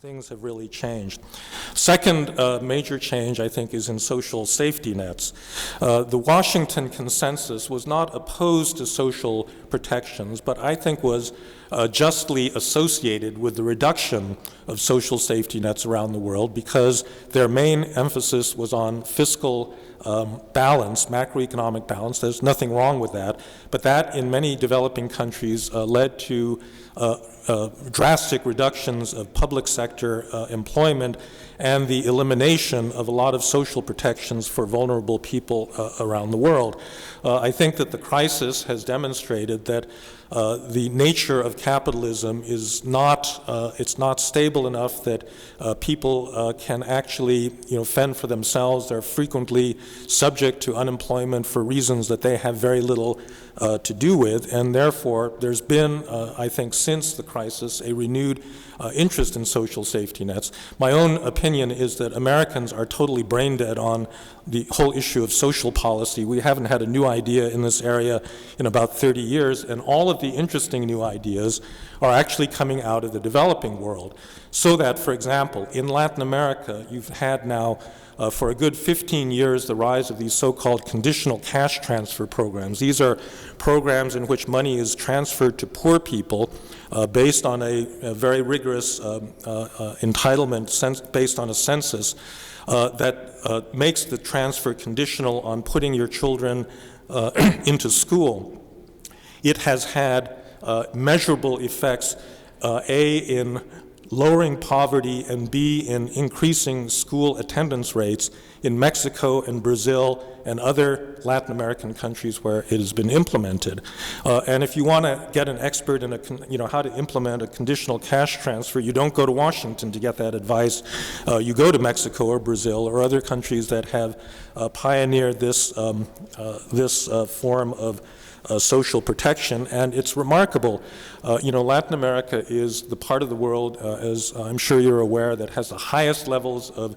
Things have really changed. Second major change, I think, is in social safety nets. The Washington Consensus was not opposed to social protections, but I think was justly associated with the reduction of social safety nets around the world because their main emphasis was on fiscal balance, macroeconomic balance. There's nothing wrong with that, but that in many developing countries led to drastic reductions of public sector employment and the elimination of a lot of social protections for vulnerable people around the world. I think that the crisis has demonstrated that the nature of capitalism is not, it's not stable enough that people can actually, fend for themselves. They're frequently subject to unemployment for reasons that they have very little to do with, and therefore there's been, I think, since the crisis, a renewed interest in social safety nets. My own opinion is that Americans are totally brain dead on the whole issue of social policy. We haven't had a new idea in this area in about 30 years, and all of the interesting new ideas are actually coming out of the developing world. So that, for example, in Latin America, you've had now for a good 15 years the rise of these so-called conditional cash transfer programs. These are programs in which money is transferred to poor people based on a very rigorous entitlement based on a census that makes the transfer conditional on putting your children into school. It has had measurable effects, A, in lowering poverty, and B, in increasing school attendance rates in Mexico and Brazil and other Latin American countries where it has been implemented. And if you want to get an expert in how to implement a conditional cash transfer, you don't go to Washington to get that advice. You go to Mexico or Brazil or other countries that have pioneered this form of social protection, and it's remarkable. Latin America is the part of the world, as I'm sure you're aware, that has the highest levels of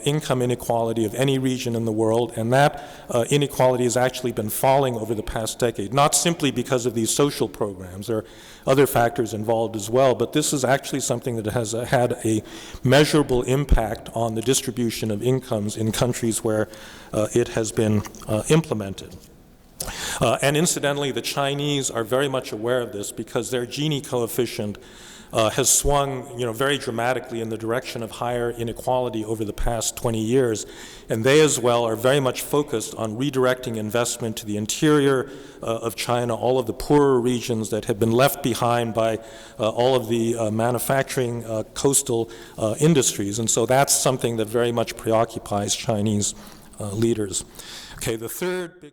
income inequality of any region in the world, and that inequality has actually been falling over the past decade, not simply because of these social programs. There are other factors involved as well, but this is actually something that has had a measurable impact on the distribution of incomes in countries where it has been implemented. And incidentally, the Chinese are very much aware of this because their Gini coefficient has swung, very dramatically in the direction of higher inequality over the past 20 years. And they as well are very much focused on redirecting investment to the interior of China, all of the poorer regions that have been left behind by all of the manufacturing coastal industries. And so that's something that very much preoccupies Chinese leaders. Okay, the third big